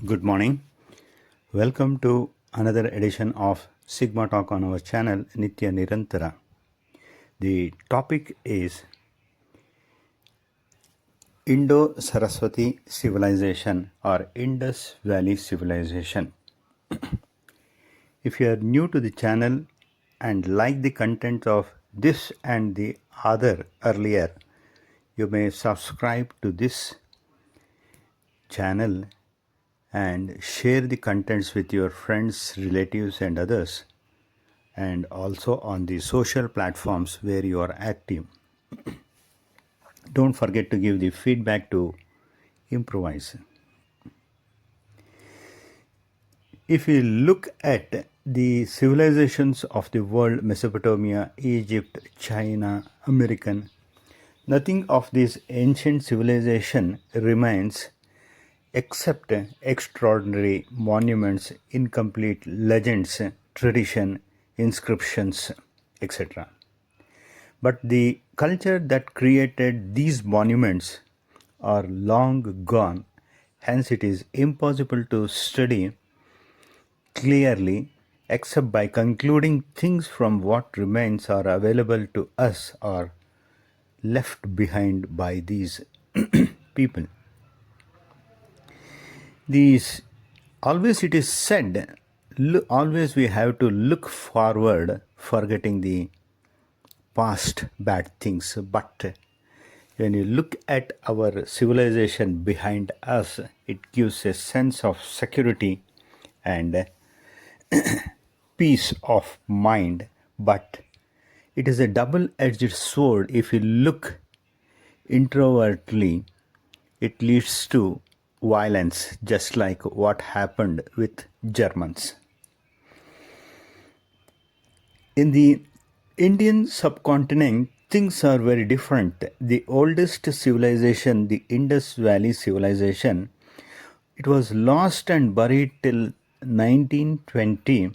Good morning. Welcome to another edition of Sigma Talk on our channel Nitya Nirantara. The topic is Indo-Saraswati civilization or Indus Valley civilization. If you are new to the channel and like the content of this and the other earlier, you may subscribe to this channel and share the contents with your friends, relatives and others, and also on the social platforms where you are active. Don't forget to give the feedback to improvise. If we look at the civilizations of the world, Mesopotamia, Egypt, China, American, nothing of this ancient civilization remains except extraordinary monuments, incomplete legends, tradition, inscriptions, etc. But the culture that created these monuments are long gone, hence it is impossible to study clearly except by concluding things from what remains are available to us or left behind by these people. These always it is said, always we have to look forward, forgetting the past bad things. But when you look at our civilization behind us, it gives a sense of security and peace of mind. But it is a double-edged sword. If you look introvertly, it leads to violence, just like what happened with Germans. In the Indian subcontinent, things are very different. The oldest civilization, the Indus Valley civilization, it was lost and buried till 1920.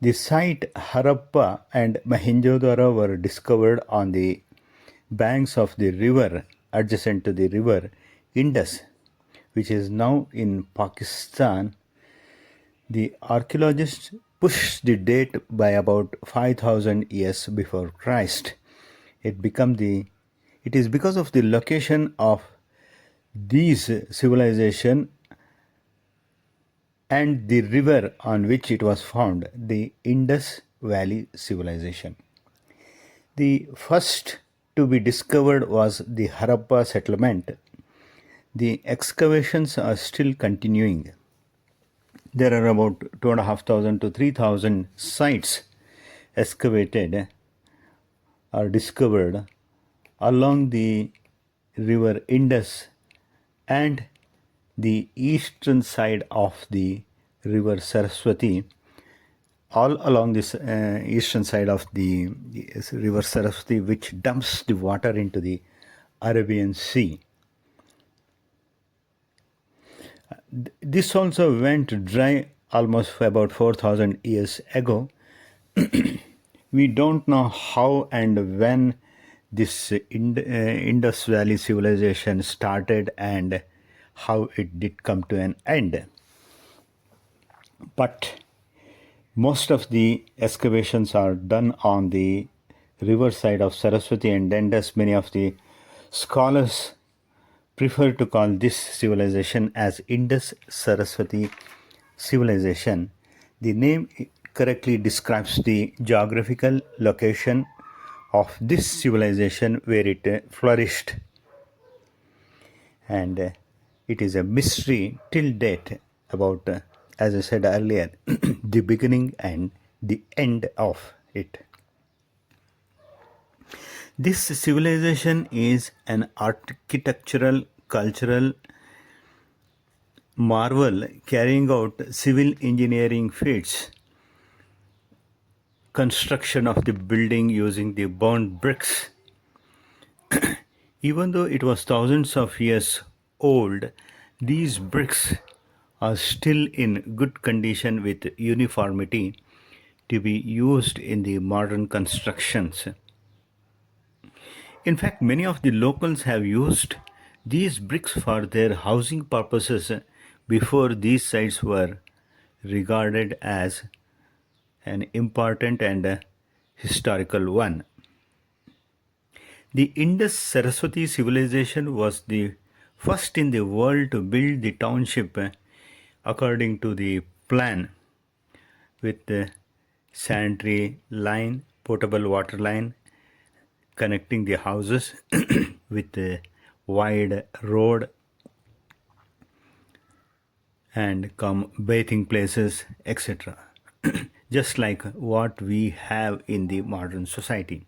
The site Harappa and Mohenjo-daro were discovered on the banks of the river adjacent to the river Indus, which is now in Pakistan. The archaeologists pushed the date by about 5,000 years before Christ. It is because of the location of these civilization and the river on which it was found, the Indus Valley civilization. The first to be discovered was the Harappa settlement. The excavations are still continuing. There are about 2,500 to 3,000 sites excavated or discovered along the river Indus and the eastern side of the river Saraswati. All along this eastern side of the river Saraswati, which dumps the water into the Arabian Sea. This also went dry almost about 4,000 years ago. We don't know how and when this Indus Valley civilization started and how it did come to an end. But most of the excavations are done on the riverside of Saraswati and Indus. Many of the scholars prefer to call this civilization as Indus-Saraswati civilization. The name correctly describes the geographical location of this civilization where it flourished. And it is a mystery till date about, as I said earlier, the beginning and the end of it. This civilization is an architectural, cultural marvel carrying out civil engineering feats, construction of the building using the burnt bricks. Even though it was thousands of years old, these bricks are still in good condition with uniformity to be used in the modern constructions. In fact, many of the locals have used these bricks for their housing purposes before these sites were regarded as an important and historical one. The Indus Saraswati civilization was the first in the world to build the township according to the plan, with the sanitary line, potable water line connecting the houses with a wide road and come bathing places, etc. Just like what we have in the modern society.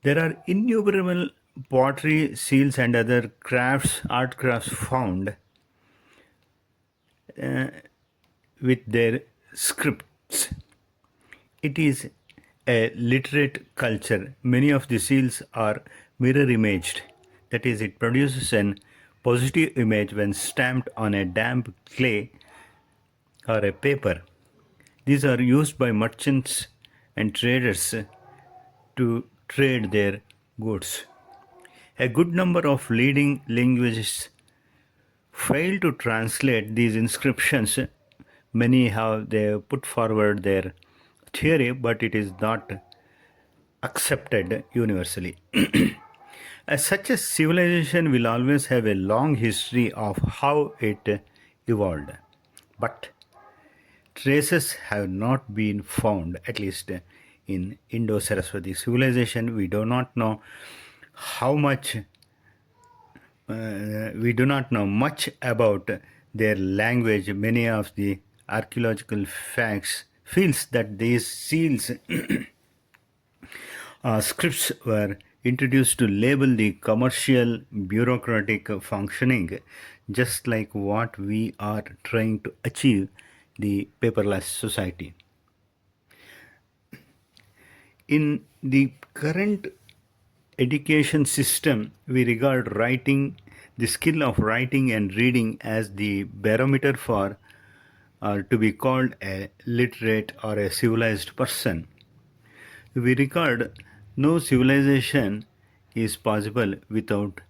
There are innumerable pottery, seals, and other art crafts found with their scripts. It is a literate culture. Many of the seals are mirror imaged, that is, it produces an positive image when stamped on a damp clay or a paper. These are used by merchants and traders to trade their goods. A good number of leading languages fail to translate these inscriptions. Many have they put forward their theory, but it is not accepted universally. As such a civilization will always have a long history of how it evolved. But traces have not been found, at least in Indo-Saraswati civilization. We do not know much about their language. Many of the archaeological facts feels that these seals scripts were introduced to label the commercial bureaucratic functioning, just like what we are trying to achieve the paperless society. In the current education system, we regard writing, the skill of writing and reading, as the barometer for to be called a literate or a civilized person. We regard no civilization is possible without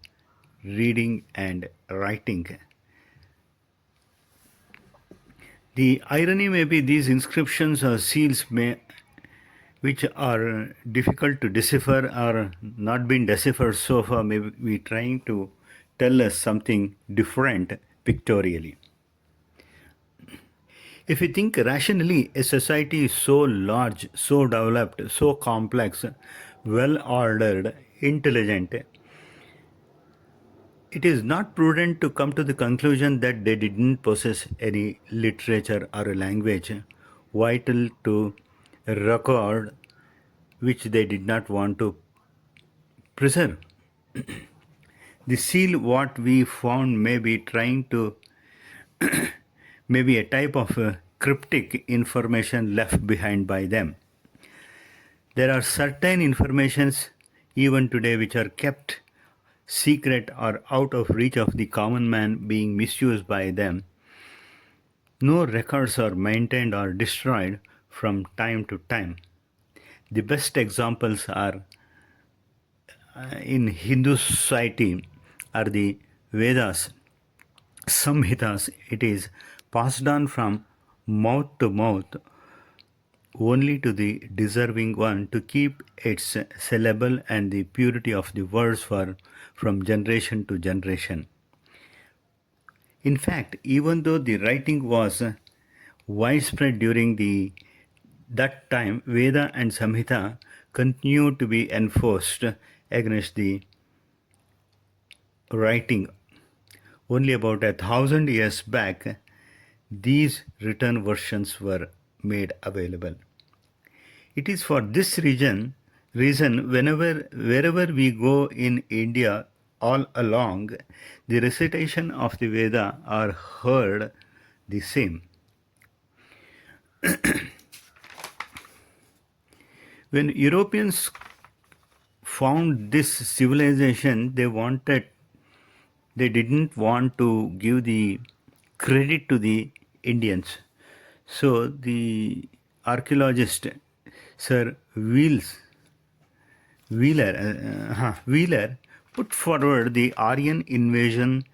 reading and writing. The irony may be these inscriptions or seals which are difficult to decipher or not been deciphered so far, may be trying to tell us something different pictorially. If we think rationally, a society is so large, so developed, so complex, well ordered, intelligent, it is not prudent to come to the conclusion that they didn't possess any literature or a language vital to record, which they did not want to preserve. The seal, what we found, may be trying to maybe a type of cryptic information left behind by them. There are certain informations even today which are kept secret or out of reach of the common man, being misused by them. No records are maintained or destroyed from time to time. The best examples are in Hindu society are the Vedas, Samhitas. It is passed on from mouth to mouth only to the deserving one to keep its syllable and the purity of the words from generation to generation. In fact, even though the writing was widespread during that time, Veda and Samhita continued to be enforced against the writing. Only about 1,000 years back, these written versions were made available. It is for this reason wherever we go in India, all along, the recitation of the Veda are heard the same. When Europeans found this civilization, they didn't want to give the credit to the Indians. So the archaeologist Sir Wheeler put forward the Aryan invasion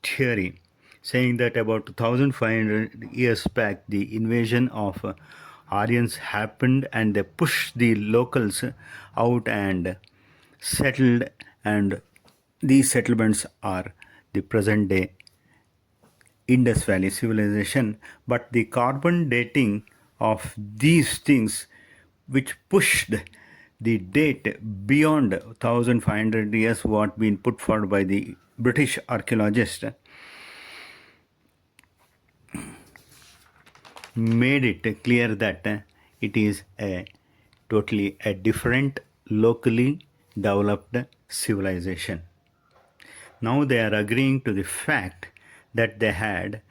theory, saying that about 2500 years back the invasion of Aryans happened and they pushed the locals out and settled, and these settlements are the present day Indus Valley civilization. But the carbon dating of these things, which pushed the date beyond 1500 years, what been put forward by the British archaeologist, made it clear that it is a totally a different locally developed civilization. Now they are agreeing to the fact that they had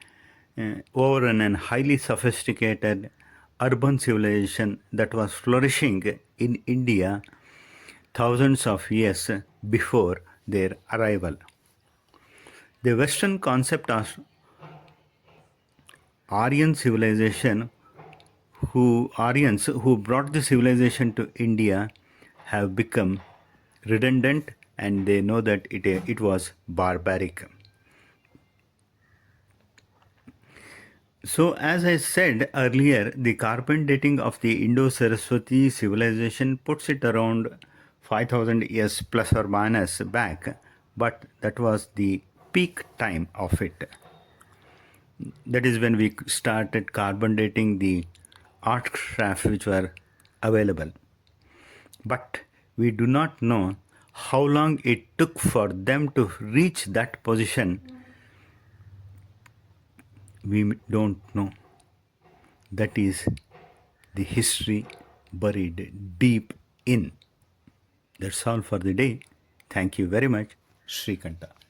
over an highly sophisticated urban civilization that was flourishing in India thousands of years before their arrival. The Western concept of Aryan civilization, Aryans who brought the civilization to India, have become redundant, and they know that it was barbaric. So, as I said earlier, the carbon dating of the Indo-Saraswati civilization puts it around 5000 years plus or minus back, but that was the peak time of it. That is when we started carbon dating the art crafts which were available. But we do not know how long it took for them to reach that position. We don't know. That is the history buried deep in. That's all for the day. Thank you very much. Srikantha.